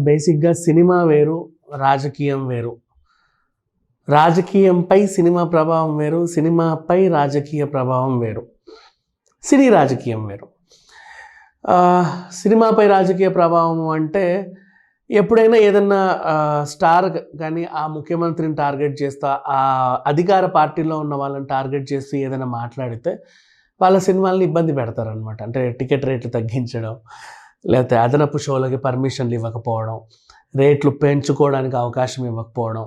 బేసిక్‌గా సినిమా వేరు, రాజకీయం వేరు. రాజకీయంపై సినిమా ప్రభావం వేరు, సినిమాపై రాజకీయ ప్రభావం వేరు. సినీ రాజకీయం వేరు. సినిమాపై రాజకీయ ప్రభావం అంటే ఎప్పుడైనా ఏదన్నా స్టార్ కానీ ఆ ముఖ్యమంత్రిని టార్గెట్ చేస్తా, ఆ అధికార పార్టీలో ఉన్న వాళ్ళని టార్గెట్ చేస్తూ ఏదైనా మాట్లాడితే వాళ్ళ సినిమాలని ఇబ్బంది పెడతారనమాట. అంటే టికెట్ రేట్లు తగ్గించడం, లేకపోతే అదనపు షోలకి పర్మిషన్లు ఇవ్వకపోవడం, రేట్లు పెంచుకోవడానికి అవకాశం ఇవ్వకపోవడం,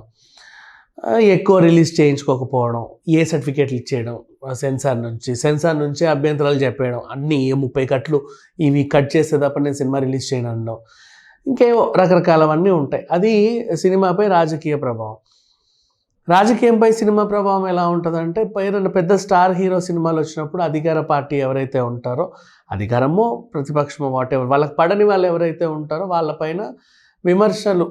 ఎక్కువ రిలీజ్ చేయించుకోకపోవడం, ఏ సర్టిఫికేట్లు ఇచ్చేయడం సెన్సార్ నుంచి అభ్యంతరాలు చెప్పేయడం, అన్నీ 30 కట్లు ఇవి కట్ చేస్తే తప్ప నేను సినిమా రిలీజ్ చేయను అనడం, ఇంకేవో రకరకాలవన్నీ ఉంటాయి. అది సినిమాపై రాజకీయ ప్రభావం. రాజకీయంపై సినిమా ప్రభావం ఎలా ఉంటుందంటే, ఏదైనా పెద్ద స్టార్ హీరో సినిమాలు వచ్చినప్పుడు అధికార పార్టీ ఎవరైతే ఉంటారో, అధికారమో ప్రతిపక్షమో వాటెవర్, వాళ్ళకి పడని వాళ్ళు ఎవరైతే ఉంటారో వాళ్ళపైన విమర్శలు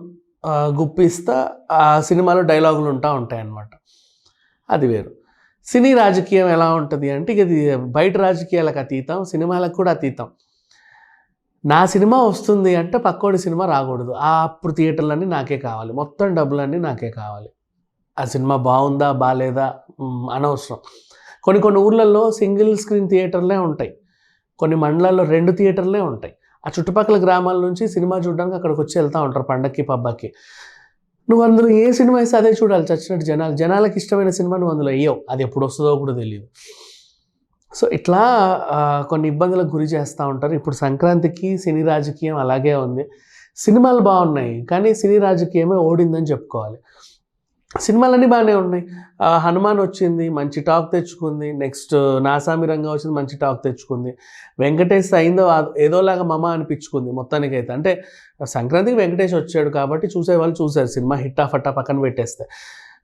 గుప్పిస్తా ఆ సినిమాలో డైలాగులు ఉంటాయన్నమాట. అది వేరు. సినీ రాజకీయం ఎలా ఉంటుంది అంటే, ఇది బయట రాజకీయాలకు అతీతం, సినిమాలకు కూడా అతీతం. నా సినిమా వస్తుంది అంటే పక్కోడి సినిమా రాకూడదు. అప్పుడు థియేటర్లన్నీ నాకే కావాలి, మొత్తం డబ్బులన్నీ నాకే కావాలి. ఆ సినిమా బాగుందా బాగాలేదా అనవసరం. కొన్ని ఊర్లలో సింగిల్ స్క్రీన్ థియేటర్లే ఉంటాయి, కొన్ని మండలాల్లో 2 థియేటర్లే ఉంటాయి. ఆ చుట్టుపక్కల గ్రామాల నుంచి సినిమా చూడడానికి అక్కడికి వచ్చి వెళ్తూ ఉంటారు పండక్కి పబ్బకి. నువ్వు అందులో ఏ సినిమా వేస్తే అదే చూడాలి చచ్చినట్టు. జనాలకు ఇష్టమైన సినిమా నువ్వు అందులో వేయవు, అది ఎప్పుడు వస్తుందో కూడా తెలియదు. సో ఇట్లా కొన్ని ఇబ్బందులకు గురి చేస్తూ ఉంటారు. ఇప్పుడు సంక్రాంతికి సినీ రాజకీయం అలాగే ఉంది. సినిమాలు బాగున్నాయి కానీ సినీ రాజకీయమే ఓడిందని చెప్పుకోవాలి. సినిమాలన్నీ బాగానే ఉన్నాయి. హనుమాన్ వచ్చింది, మంచి టాక్ తెచ్చుకుంది. నెక్స్ట్ నాసామి రంగా వచ్చింది, మంచి టాక్ తెచ్చుకుంది. వెంకటేష్ అయిందో ఏదోలాగా మమ అనిపించుకుంది మొత్తానికైతే. అంటే సంక్రాంతికి వెంకటేష్ వచ్చాడు కాబట్టి చూసేవాళ్ళు చూశారు, సినిమా హిట్టా ఫట్టా పక్కన పెట్టేస్తే.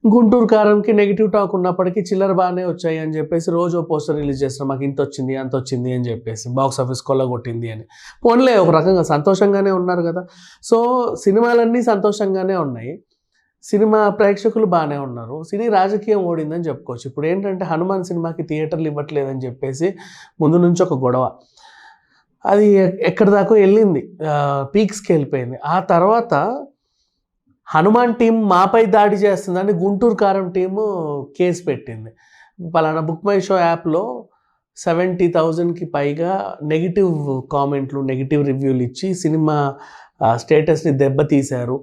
గుంటూరు కారంకి నెగిటివ్ టాక్ ఉన్నప్పటికీ చిల్లర బాగానే వచ్చాయి అని చెప్పేసి రోజు పోస్టర్ రిలీజ్ చేస్తున్నారు, మాకు ఇంత వచ్చింది అంత వచ్చింది అని చెప్పేసి, బాక్స్ ఆఫీస్ కొల్లగొట్టింది అని. పోన్లే, ఒక రకంగా సంతోషంగానే ఉన్నారు కదా. సో సినిమాలన్నీ సంతోషంగానే ఉన్నాయి, సినిమా ప్రేక్షకులు బాగానే ఉన్నారు. సినీ రాజకీయం ఓడిందని చెప్పుకోవచ్చు. ఇప్పుడు ఏంటంటే హనుమాన్ సినిమాకి థియేటర్లు ఇవ్వట్లేదని చెప్పేసి ముందు నుంచి ఒక గొడవ, అది ఎక్కడి దాకా వెళ్ళింది, పీక్స్కి వెళ్ళిపోయింది. ఆ తర్వాత హనుమాన్ టీం మాపై దాడి చేస్తుందని గుంటూరు కారం టీము కేసు పెట్టింది. పలానా బుక్ మై షో యాప్లో 70,000కి పైగా నెగిటివ్ కామెంట్లు, నెగిటివ్ రివ్యూలు ఇచ్చి సినిమా స్టేటస్ని దెబ్బతీశారు.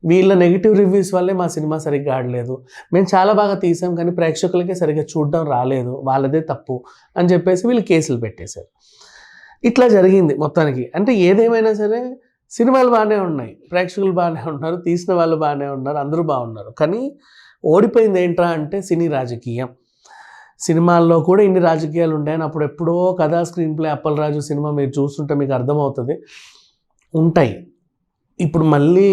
వీళ్ళ నెగిటివ్ రివ్యూస్ వల్లే మా సినిమా సరిగ్గా ఆడలేదు, మేము చాలా బాగా తీసాం కానీ ప్రేక్షకులకే సరిగ్గా చూడడం రాలేదు, వాళ్ళదే తప్పు అని చెప్పేసి వీళ్ళు కేసులు పెట్టేశారు. ఇట్లా జరిగింది మొత్తానికి. అంటే ఏదేమైనా సరే సినిమాలు బాగానే ఉన్నాయి, ప్రేక్షకులు బాగానే ఉన్నారు, తీసిన వాళ్ళు బాగానే ఉన్నారు, అందరూ బాగున్నారు. కానీ ఓడిపోయింది ఏంట్రా అంటే సినీ రాజకీయం. సినిమాల్లో కూడా ఇన్ని రాజకీయాలు ఉంటాయని అప్పుడు ఎప్పుడో కథా స్క్రీన్ ప్లే అప్పలరాజు సినిమా మీరు చూస్తుంటే మీకు అర్థమవుతుంది, ఉంటాయి. ఇప్పుడు మళ్ళీ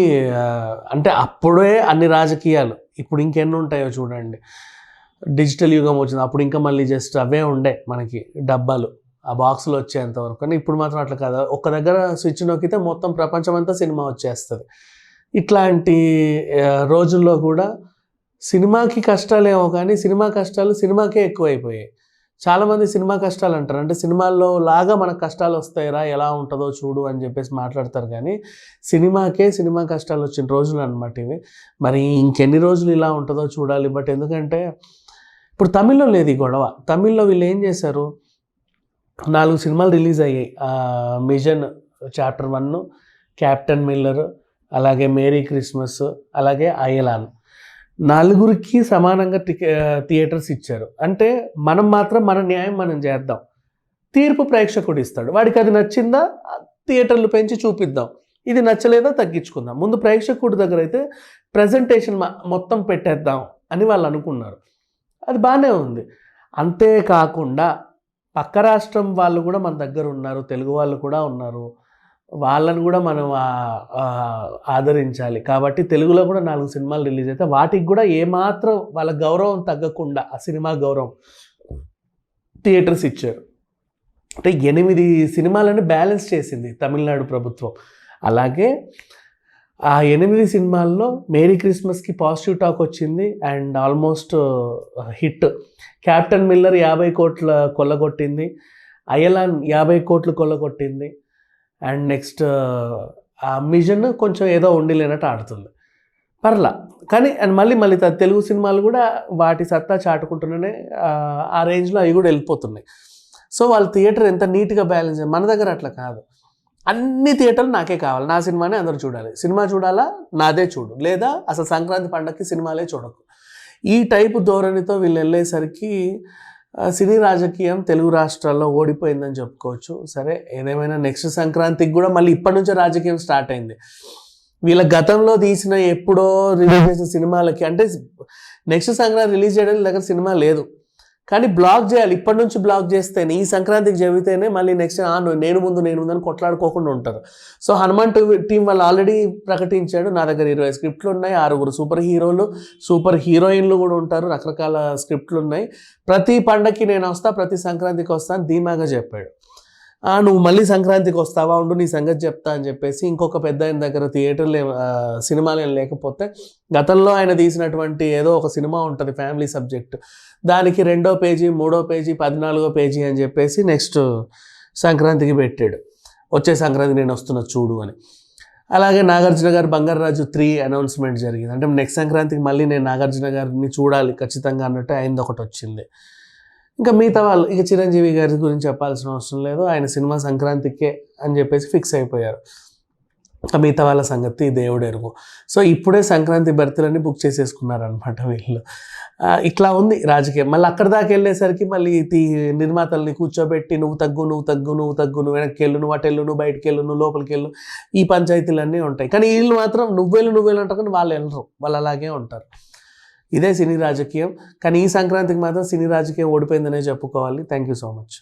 అంటే అప్పుడే అన్ని రాజకీయాలు, ఇప్పుడు ఇంకెన్ని ఉంటాయో చూడండి. డిజిటల్ యుగం వచ్చింది, అప్పుడు ఇంకా మళ్ళీ జస్ట్ అవే ఉండే మనకి డబ్బాలు, ఆ బాక్సులు వచ్చేంతవరకు. కానీ ఇప్పుడు మాత్రం అట్లా కదా, ఒక్క దగ్గర స్విచ్ నొక్కితే మొత్తం ప్రపంచం అంతా సినిమా వచ్చేస్తుంది. ఇట్లాంటి రోజుల్లో కూడా సినిమాకి కష్టాలేమో కానీ సినిమా కష్టాలు సినిమాకే ఎక్కువైపోయాయి. చాలామంది సినిమా కష్టాలు అంటారు, అంటే సినిమాల్లో లాగా మనకు కష్టాలు వస్తాయిరా, ఎలా ఉంటుందో చూడు అని చెప్పేసి మాట్లాడతారు. కానీ సినిమా కష్టాలు వచ్చిన రోజులు అనమాట ఇవి. మరి ఇంకెన్ని రోజులు ఇలా ఉంటుందో చూడాలి. బట్ ఎందుకంటే ఇప్పుడు తమిళ్లో లేదు ఈ గొడవ. తమిళ్లో వీళ్ళు ఏం చేశారు, 4 సినిమాలు రిలీజ్ అయ్యాయి. మిషన్ చాప్టర్ 1, క్యాప్టెన్ మిల్లర్, అలాగే మేరీ క్రిస్మస్, అలాగే అయలాన్, 4కి సమానంగా థియేటర్స్ ఇచ్చారు. అంటే మనం మాత్రం మన న్యాయం మనం చేద్దాం, తీర్పు ప్రేక్షకుడు ఇస్తాడు. వాడికి అది నచ్చిందా థియేటర్లు పెంచి చూపిద్దాం, ఇది నచ్చలేదా తగ్గించుకుందాం. ముందు ప్రేక్షకుడి దగ్గర అయితే ప్రజెంటేషన్ మొత్తం పెట్టేద్దాం అని వాళ్ళు అనుకున్నారు. అది బాగానే ఉంది. అంతేకాకుండా పక్క రాష్ట్రం వాళ్ళు కూడా మన దగ్గర ఉన్నారు, తెలుగు వాళ్ళు కూడా ఉన్నారు, వాళ్ళని కూడా మనం ఆదరించాలి. కాబట్టి తెలుగులో కూడా 4 సినిమాలు రిలీజ్ అయితే వాటికి కూడా ఏమాత్రం వాళ్ళ గౌరవం తగ్గకుండా, ఆ సినిమా గౌరవం థియేటర్స్ ఇచ్చారు. అంటే 8 సినిమాలను బ్యాలెన్స్ చేసింది తమిళనాడు ప్రభుత్వం. అలాగే ఆ 8 సినిమాల్లో మేరీ క్రిస్మస్కి పాజిటివ్ టాక్ వచ్చింది and almost hit. Captain Miller 50 కోట్ల కొల్లగొట్టింది, అయలాన్ 50 కోట్లు కొల్లగొట్టింది. అండ్ నెక్స్ట్ ఆ మిషన్ కొంచెం ఏదో ఉండి లేనట్టు ఆడుతుంది. పర్లా. కానీ అండ్ మళ్ళీ తెలుగు సినిమాలు కూడా వాటి సత్తా చాటుకుంటూనే ఆ రేంజ్‌లో అవి కూడా వెళ్ళిపోతున్నాయి. సో వాళ్ళు థియేటర్ ఎంత నీట్‌గా బ్యాలెన్స్ మన దగ్గర అట్లా కాదు. అన్ని థియేటర్లు నాకే కావాలి. నా సినిమానే అందరూ చూడాలి. సినిమా చూడాలా? నాదే చూడు. లేదా అసలు సంక్రాంతి పండగకి సినిమాలే చూడకు. ఈ టైపు ధోరణితో వీళ్ళు వెళ్ళేసరికి సినీ రాజకీయం తెలుగు రాష్ట్రాల్లో ఓడిపోయిందని చెప్పుకోవచ్చు. సరే ఏదేమైనా నెక్స్ట్ సంక్రాంతికి కూడా మళ్ళీ ఇప్పటి నుంచే రాజకీయం స్టార్ట్ అయింది. వీళ్ళ గతంలో తీసిన ఎప్పుడో రిలీజ్ చేసిన సినిమాలకి అంటే నెక్స్ట్ సంక్రాంతి రిలీజ్ చేయడానికి దగ్గర సినిమా లేదు. కానీ బ్లాక్ చేయాలి. ఇప్పటి నుంచి బ్లాక్ చేస్తేనే ఈ సంక్రాంతికి చెబితేనే మళ్ళీ నెక్స్ట్ నేను ముందు అని కొట్లాడుకోకుండా ఉంటారు. సో హనుమాన్ టీం వాళ్ళు ఆల్రెడీ ప్రకటించాడు, నా దగ్గర 20 స్క్రిప్ట్లు ఉన్నాయి, 6 సూపర్ హీరోలు, సూపర్ హీరోయిన్లు కూడా ఉంటారు, రకరకాల స్క్రిప్ట్లు ఉన్నాయి. ప్రతి పండగకి నేను వస్తా, ప్రతి సంక్రాంతికి వస్తా అని ధీమాగా చెప్పాడు. నువ్వు మళ్ళీ సంక్రాంతికి వస్తావా, ఉండు నీ సంగతి చెప్తా అని చెప్పేసి ఇంకొక పెద్ద ఆయన దగ్గర థియేటర్లు సినిమాలు ఏం లేకపోతే గతంలో ఆయన తీసినటువంటి ఏదో ఒక సినిమా ఉంటుంది ఫ్యామిలీ సబ్జెక్ట్, దానికి 2వ పేజీ 3వ పేజీ 14వ పేజీ అని చెప్పేసి నెక్స్ట్ సంక్రాంతికి పెట్టాడు, వచ్చే సంక్రాంతి నేను వస్తున్నా చూడు అని. అలాగే నాగార్జున గారు బంగారాజు 3 అనౌన్స్మెంట్ జరిగింది. అంటే నెక్స్ట్ సంక్రాంతికి మళ్ళీ నేను నాగార్జున గారిని చూడాలి ఖచ్చితంగా అన్నట్టు ఆయనది ఒకటి వచ్చింది. ఇంకా మిగతా వాళ్ళు ఇక చిరంజీవి గారి గురించి చెప్పాల్సిన అవసరం లేదు, ఆయన సినిమా సంక్రాంతికే అని చెప్పేసి ఫిక్స్ అయిపోయారు. మిగతా వాళ్ళ సంగతి దేవుడు ఎరుగు. సో ఇప్పుడే సంక్రాంతి బర్త్లన్నీ బుక్ చేసేసుకున్నారనమాట వీళ్ళు. ఇట్లా ఉంది రాజకీయం. మళ్ళీ అక్కడి దాకా వెళ్ళేసరికి మళ్ళీ నిర్మాతల్ని కూర్చోబెట్టి నువ్వు తగ్గు, నువ్వు వెనక్కి వెళ్ళు, నువ్వు అటెళ్ళు, నువ్వు బయటకు వెళ్ళు, నువ్వు లోపలికి వెళ్ళు, ఈ పంచాయతీలన్నీ ఉంటాయి. కానీ వీళ్ళు మాత్రం నువ్వేళ్ళు అంటారు, కానీ వాళ్ళు వెళ్ళరు, వాళ్ళు అలాగే ఉంటారు. ఇదే సినీ రాజకీయం. కానీ ఈ సంక్రాంతికి మాత్రం సినీ రాజకీయం ఓడిపోయిందనే చెప్పుకోవాలి. Thank you so much.